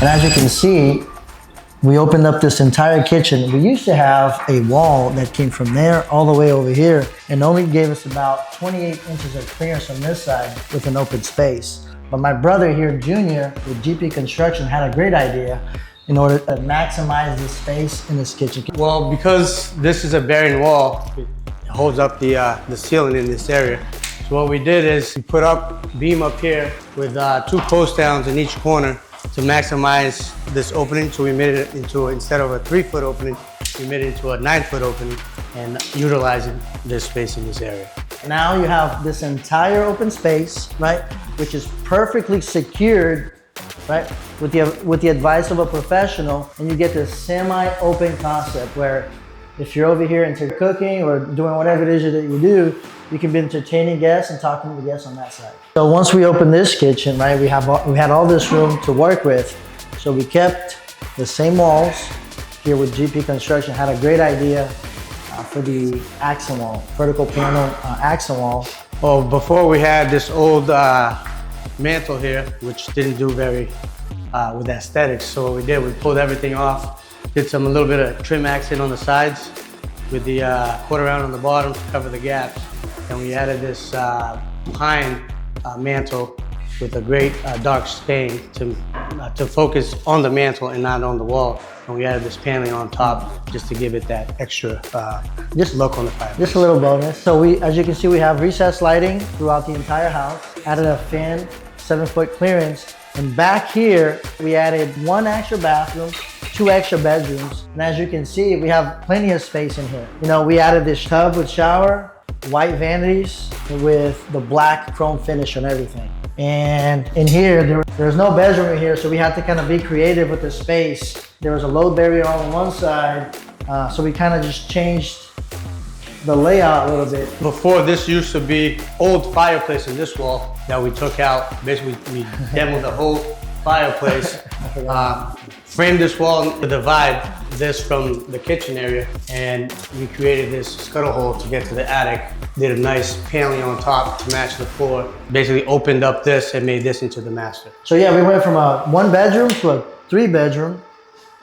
And as you can see, we opened up this entire kitchen. We used to have a wall that came from there all the way over here and only gave us about 28 inches of clearance on this side with an open space. But my brother here, Junior, with GP Construction, had a great idea in order to maximize the space in this kitchen. Well, because this is a bearing wall, it holds up the ceiling in this area. So what we did is we put up beam up here with 2 post downs in each corner to maximize this opening. So we made it into, instead of a 3-foot opening, we made it into a 9-foot opening and utilizing this space in this area. Now you have this entire open space, right, which is perfectly secured, right, with the advice of a professional, and you get this semi-open concept where if you're over here into cooking or doing whatever it is that you do, you can be entertaining guests and talking to the guests on that side. So once we opened this kitchen, right, we had all this room to work with. So we kept the same walls here with GP Construction. Had a great idea for the accent wall, vertical panel accent wall. Well, before we had this old mantle here, which didn't do very with aesthetics. So what we did, we pulled everything off, did a little bit of trim accent on the sides with the quarter round on the bottom to cover the gaps. And we added this pine mantle with a great dark stain to focus on the mantle and not on the wall. And we added this paneling on top just to give it that extra just look on the fireplace. Just a little bonus. So as you can see, we have recessed lighting throughout the entire house. Added a fan, 7-foot clearance. And back here, we added 1 extra bathroom, 2 extra bedrooms. And as you can see, we have plenty of space in here. You know, we added this tub with shower, white vanities with the black chrome finish on everything. And in here, there's no bedroom in here, so we had to kind of be creative with the space. There was a load barrier on one side, so we kind of just changed the layout a little bit. Before, this used to be old fireplace in this wall that we took out. Basically, we demoed the whole fireplace, framed this wall to divide this from the kitchen area, and we created this scuttle hole to get to the attic. Did a nice paneling on top to match the floor. Basically opened up this and made this into the master. So yeah, we went from a 1-bedroom to a 3-bedroom,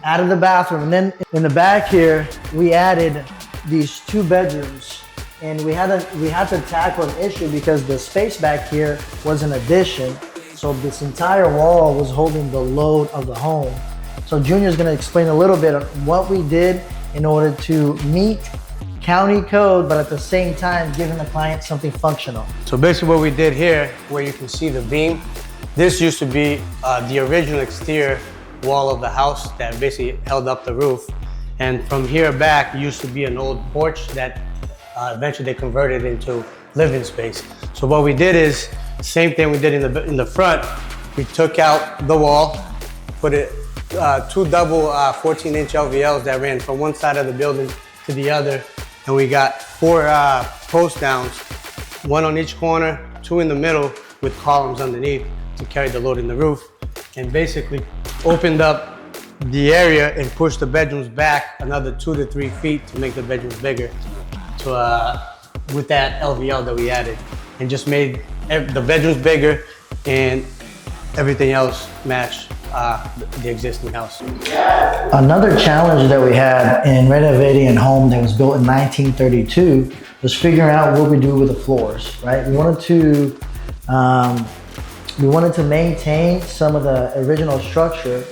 added the bathroom, and then in the back here, we added these 2 bedrooms. And we had to tackle an issue because the space back here was an addition. So this entire wall was holding the load of the home. So Junior's gonna explain a little bit of what we did in order to meet county code, but at the same time, giving the client something functional. So basically what we did here, where you can see the beam, this used to be the original exterior wall of the house that basically held up the roof. And from here back used to be an old porch that eventually they converted into living space. So what we did is, same thing we did in the front. We took out the wall, put it 2 double 14-inch LVLs that ran from one side of the building to the other. And we got 4 post downs, 1 on each corner, 2 in the middle with columns underneath to carry the load in the roof. And basically opened up the area and pushed the bedrooms back another 2 to 3 feet to make the bedrooms bigger with that LVL that we added, and just made the bedrooms bigger and everything else match the existing house. Another challenge that we had in renovating a home that was built in 1932 was figuring out what we do with the floors, right? We wanted to maintain some of the original structure.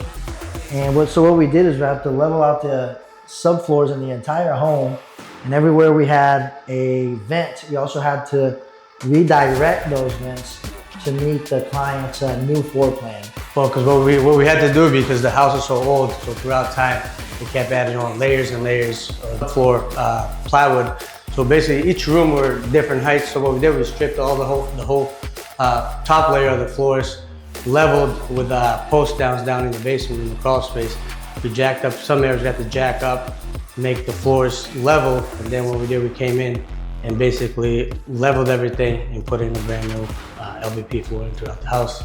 And so what we did is we have to level out the subfloors in the entire home. And everywhere we had a vent, we also had to redirect those vents to meet the client's new floor plan. Well, because what we had to do, because the house is so old, so throughout time, we kept adding on layers and layers of floor plywood. So basically each room were different heights. So what we did was stripped all the whole top layer of the floors, leveled with post downs down in the basement in the crawl space. We jacked up, some areas we had to jack up, make the floors level. And then what we did, we came in and basically leveled everything and put in a brand new LVP flooring throughout the house.